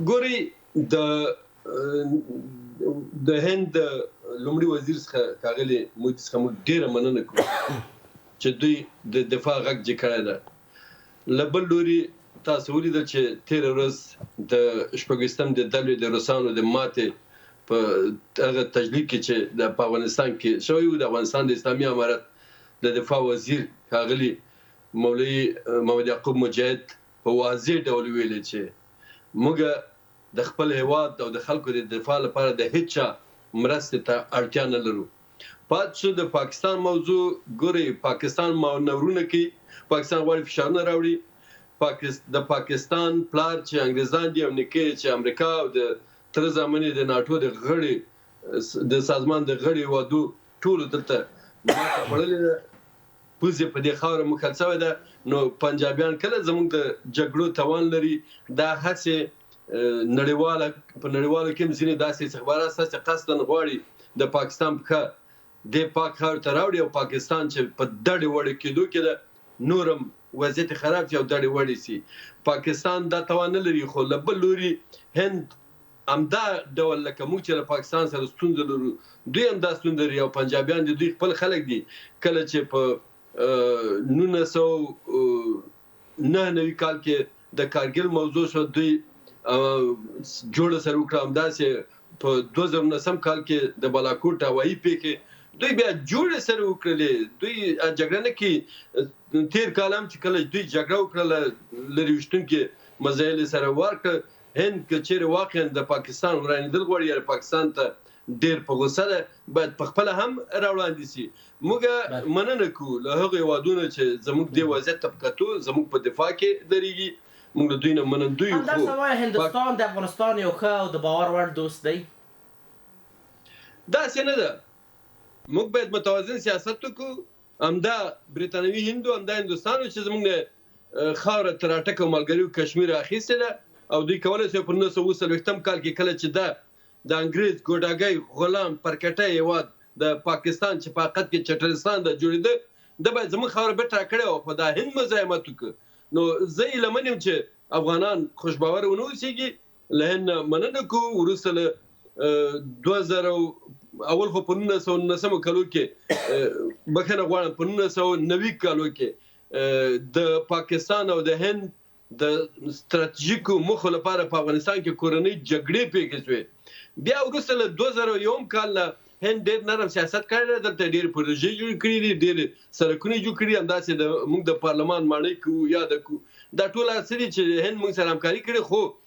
ګوري د هند لومړي وزیر څخه ښاغلي مودي څخه موږ ډیره مننه کوو چې دوی د دفاع غږ جګ کړی ده. له بل لوري تاسو ولیدل چې تېره ورځ د شپږویشتم د ډلې د روسانو د ماتې په هغه تجلیل کې چې په افغانستان کې شوی و، د افغانستان د اسلامي امارت د دفاع وزیر ښاغلي مولوي محمد یعقوب مجاهد په واضح ډول ویلي چې موږ د خپل هیواد او د خلکو د دفاع لپاره د هیڅ چا مرستې ته اړتیا نه لرو. پات شو د پاکستان موضوع. ګوري پاکستان مانورونه کوي، پاکستان غواړي فشارونه راوړي. د پاکستان پلار چې انګریزان دي او نیکه چې امریکا او د تر زمانه د ناتو د غړي د سازمان د غړي وادو ټول دلته ماته پړلې ده. پوزې په دې خاوره مخالفه ده. نو پنجابیان کله زموږ د جګړو توان لري دا هڅه نړیواله کې مزینه داسې استخبارات چې قصداً غواړي د پاکستان په د پاک خاور ته راوړي او پاکستان چې په دړې وړې کېدو کې ده نورم وضعیت خراب شي او دړې وړې شي. پاکستان دا توان نه لري. خو له بل لوري هند همدا ډول لکه موږ چې له پاکستان سره ستونزه لرو دوی هم دا ستونزه لري او پنجابیان د دوی خپل خلک دي. کله چې په 1999 کال کې د کارګل موضوع شو دوی جوړه سره وکړه، همداسې په 2009 کال کې د بالاکوټ هوایي پیښې دوی بیا جوړه سره وکړلې. دوی جګړه نه کوي. تیر کال هم چې کله دوی جګړه وکړله لرې ویشتونکي مزایل سره ورکړه. هند که چیرې واقعا د پاکستان ورانېدل غواړي یا پاکستان ته ډېر په غوسه ده باید په خپله هم راوړاندې شي. موږ مننه کوو له هغو هېوادونو چې زموږ دې وضعیت ته په کتو زموږ په دفاع کې درېږي. موږ له دوی نه منندوی یو. همداسې وایي هندوستان د افغانستان یو ښه او د باور وړ دوست دی. داسې نه ده. موږ باید متوازن سیاست وکړو. همدا برټانوي هندو همدا هندوستان چې زموږ نه خاوره تر اټکه ملګري کشمیر اخیستې ده او دوی کولی شي په 1940 کال کې کله چې د انګریز ګوډاګی غلام پرکټی هېواد د پاکستان چې په حقیقت کې چټلستان د جوړېده د باید زموږ خاوره بیرته راکړې او په دا هند مزاحمت وکړو. نو زه هیله من یم چې افغانان خوشباوره ونه اوسېږي. له هند نه مننه کوو. وروسته له 2000 اول خو په 1919 کالو کې بخښنه غواړم په 1990 کالو کې د پاکستان او د هند د ستراتیژیکو موخو لپاره په افغانستان کې کورنۍ جګړې پیښې شوې. بیا وروسته له 2001 کال نه هند ډېر نرم سیاست کړی دی. دلته ډېرې پروژې جوړې کړي دي، ډېرې سړکونه جوړ کړي. همداسې موږ د پارلمان ماڼۍ کوو، یاده کوو. دا ټول څه دي چې هند موږ سره همکاري کړې. خو